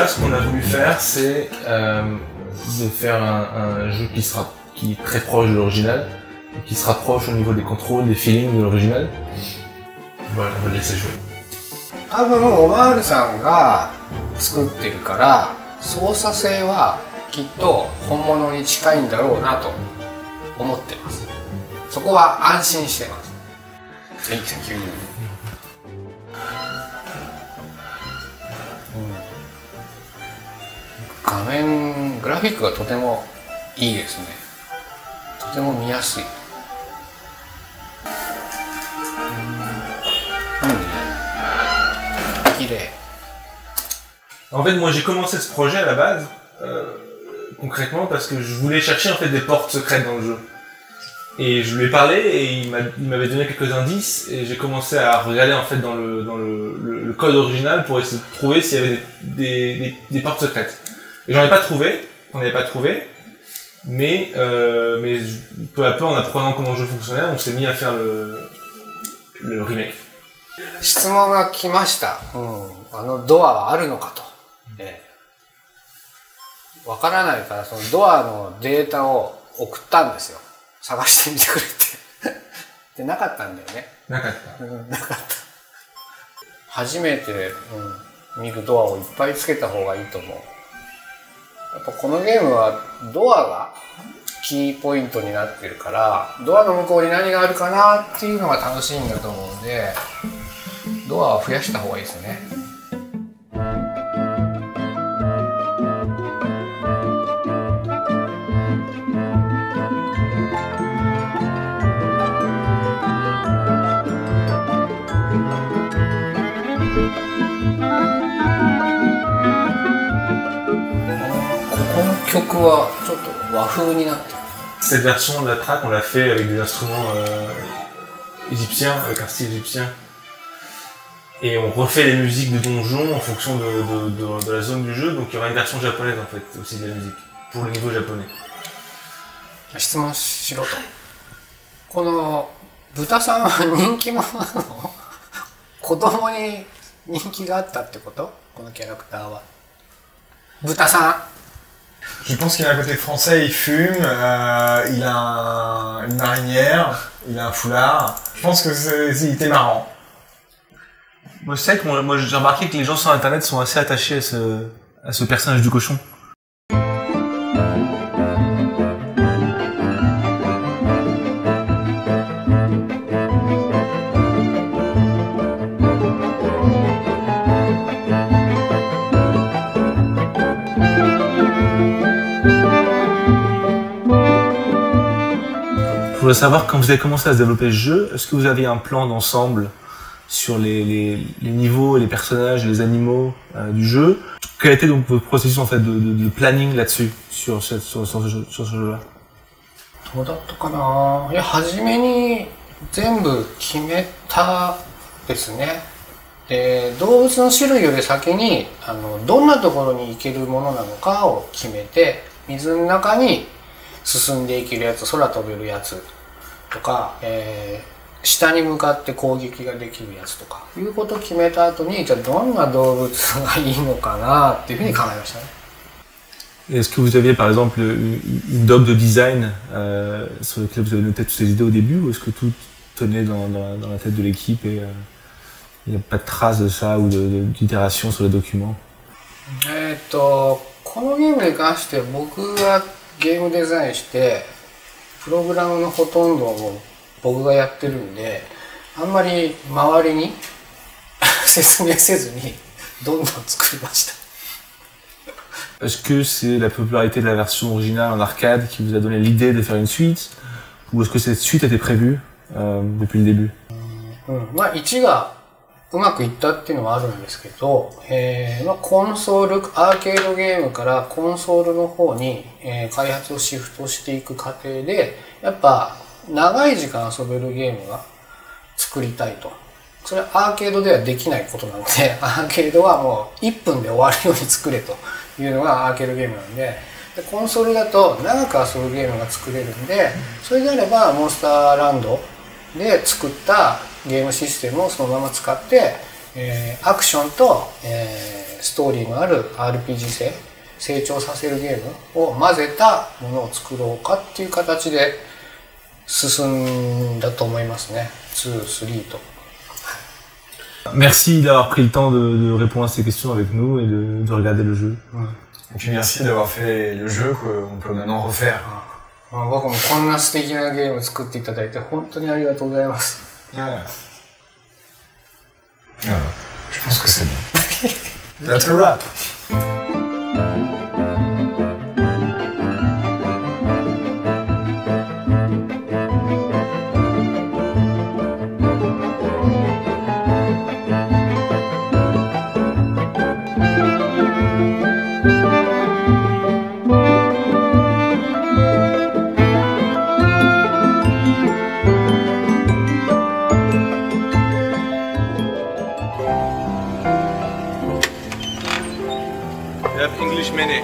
Ce qu'on a voulu faire, c'est de faire un jeu qui est très proche de l'original, et qui se rapproche au niveau des contrôles, des feelings de l'original. Voilà, on va le laisser jouer. 多分オマールさんが作ってるから操作性はきっと本物に近いんだろうなと思ってます。そこは安心してます。Thank you. 画面グラフィックがとてもいいですね。とても見やすい。綺麗。En fait, moi j'ai commencé ce projet à la base, concrètement parce que je voulais chercher en fait des portes secrètes dans le jeu. Et je lui ai parlé et il m'avait donné quelques indices et j'ai commencé à regarder en fait dans le code original pour essayer de trouver s'il y avait des portes secrètes. Et j'en ai pas trouvé, mais peu à peu en apprenant comment le jeu fonctionnait, on s'est mis à faire le remake. 質問が来ました。ドアはあるのかと。わからないからそのドアのデータを送ったんですよ。探してみてくれってでなかったんだよね。なかった。なかった。初めて、見るドアをいっぱいつけた方がいいと思う。やっぱこのゲームはドアがキーポイントになってるからドアの向こうに何があるかなっていうのが楽しいんだと思うんでドアは増やした方がいいですね。曲はちょっと和風になってる。Cette version de la track, on l'a fait avec des instruments égyptiens, avec un style égyptien. Et on refait les musiques de donjons en fonction de la zone du jeu, donc il y aura une version japonaise en fait, aussi de la musique, pour le niveau japonais. 質問しろと。この豚さんは人気者なの？子供に人気があったってこと？このキャラクターは。豚さん。Je pense qu'il a un côté français, il fume, il a une marinière, il a un foulard. Je pense que il était marrant. Moi je sais que moi j'ai remarqué que les gens sur internet sont assez attachés à ce personnage du cochon. Je voudrais savoir, quand vous avez commencé à se développer le jeu, est-ce que vous aviez un plan d'ensemble sur les niveaux, les personnages, les animaux du jeu? Quel était donc votre processus en fait de planning là-dessus, sur ce jeu-là? どうだったかな。いや、初めに全部決めたですね。で、動物の種類より先にどんなところに行けるものなのかを決めて、水の中に進んでいけるやつ、空飛べるやつとか、下に向かって攻撃ができるやつとかいうことを決めた後に、じゃあどんな動物がいいのかなっていうふうに考えましたね。Est-ce que vous aviez par exemple une doc de design sur laquelle vous avez noté toutes ces idées au début, ou est-ce que tout tenait dans la tête de l'équipe et il n'y a pas de trace de ça ou d'itération sur les documents? このゲームに関して僕がゲームデザインしてプログラムのほとんどを僕がやってるんで、あんまり周りに説明せずにどんどん作りました。Est-ce que c'est la popularité de la version originale en arcade qui vous a donné l'idée de faire une suite, ou est-ce que cette suite était prévue depuis le début? まあ1がうまくいったっていうのはあるんですけど、コンソール、アーケードゲームからコンソールの方に、開発をシフトしていく過程で、やっぱ長い時間遊べるゲームが作りたいと。それはアーケードではできないことなので、アーケードはもう1分で終わるように作れというのがアーケードゲームなんで、コンソールだと長く遊ぶゲームが作れるんで、それであればモンスターランドで作ったゲームシステムをそのまま使って、アクションと、ストーリーのある RPG 性、成長させるゲームを混ぜたものを作ろうかっていう形で進んだと思いますね。2、3と。Merci d'avoir pris le temps de répondre à ces questions avec nous et de regarder le jeu. Et puis merci d'avoir fait le jeu qu'on peut maintenant refaire. 僕もこんな素敵なゲームを作っていただいて本当にありがとうございます。Voilà. Voilà. Je pense que c'est bon. That's a wrap. English minute.